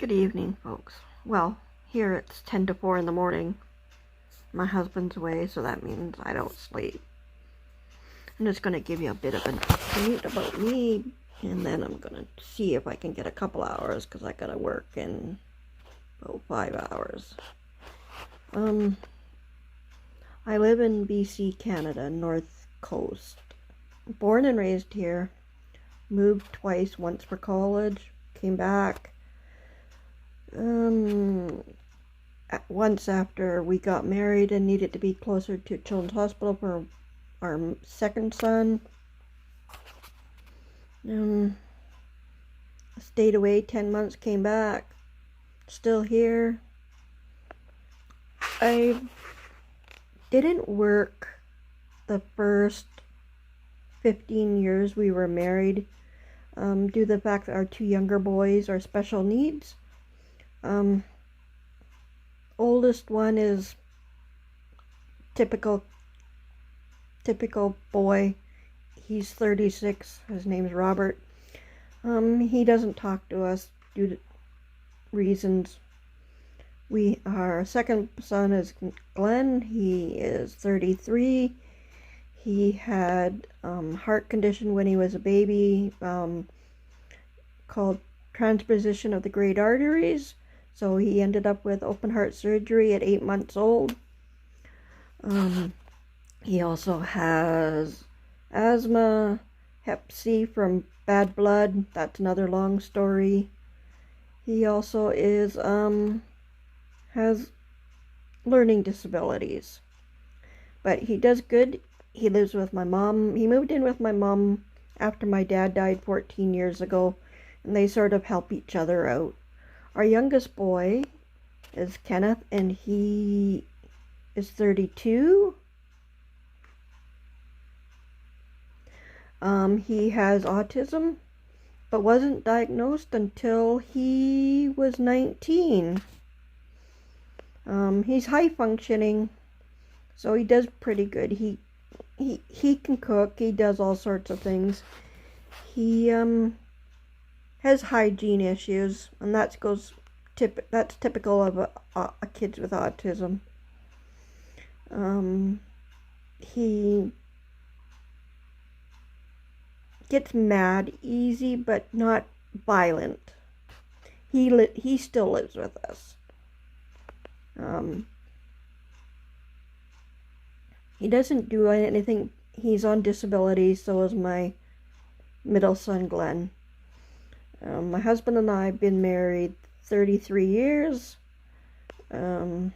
Good evening, folks. Well, here it's 10 to 4 in the morning. My husband's away, so that means I don't sleep. I'm just going to give you a bit of an update about me, and then I'm going to see if I can get a couple hours, because I got to work in about 5 hours. I live in BC, Canada, North Coast. Born and raised here. Moved twice, once for college, came back. Once after we got married and needed to be closer to Children's Hospital for our second son. Stayed away 10 months, came back, still here. I didn't work the first 15 years we were married due to the fact that our two younger boys are special needs. Oldest one is typical boy. He's 36. His name's Robert. He doesn't talk to us due to reasons. Our second son is Glenn. He is 33. He had heart condition when he was a baby, called transposition of the great arteries. So he ended up with open heart surgery at 8 months old. He also has asthma, hep C from bad blood. That's another long story. He also has learning disabilities. But he does good. He lives with my mom. He moved in with my mom after my dad died 14 years ago, and they sort of help each other out. Our youngest boy is Kenneth, and he is 32. He has autism, but wasn't diagnosed until he was 19. He's high functioning, so he does pretty good. He can cook. He does all sorts of things. He has hygiene issues, and that's typical of a kids with autism. He gets mad easy, but not violent. He still lives with us. He doesn't do anything. He's on disability, so is my middle son, Glenn. My husband and I have been married 33 years. My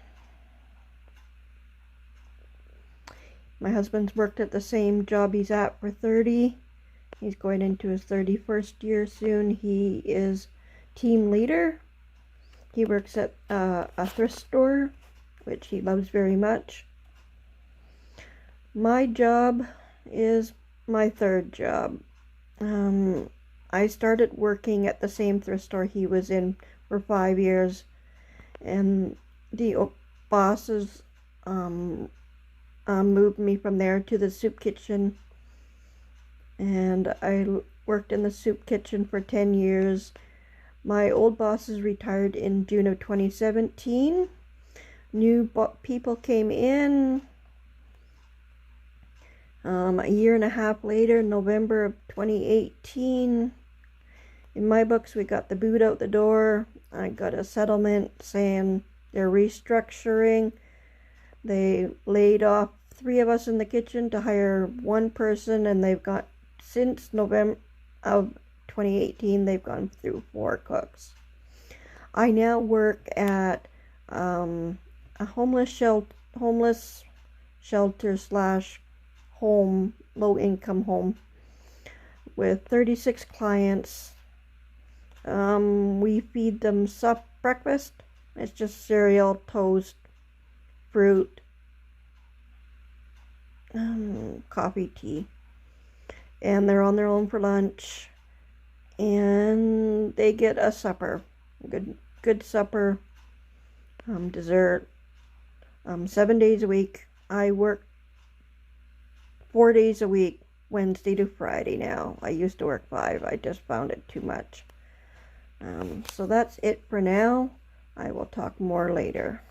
husband's worked at the same job he's at for 30. He's going into his 31st year soon. He is team leader. He works at a thrift store, which he loves very much. My job is my third job. I started working at the same thrift store he was in for 5 years, and the bosses moved me from there to the soup kitchen, and I worked in the soup kitchen for 10 years. My old bosses retired in June of 2017. New people came in a year and a half later, November of 2018. In my books, we got the boot out the door. I got a settlement saying they're restructuring. They laid off 3 of us in the kitchen to hire 1 person, and they've got, since November of 2018, they've gone through 4 cooks. I now work at a homeless shelter slash home, low income home, with 36 clients. We feed them breakfast. It's just cereal, toast, fruit, coffee, tea, and they're on their own for lunch, and they get a supper, good supper, dessert. 7 days a week. I work 4 days a week, Wednesday to Friday now. I used to work 5. I just found it too much. So that's it for now. I will talk more later.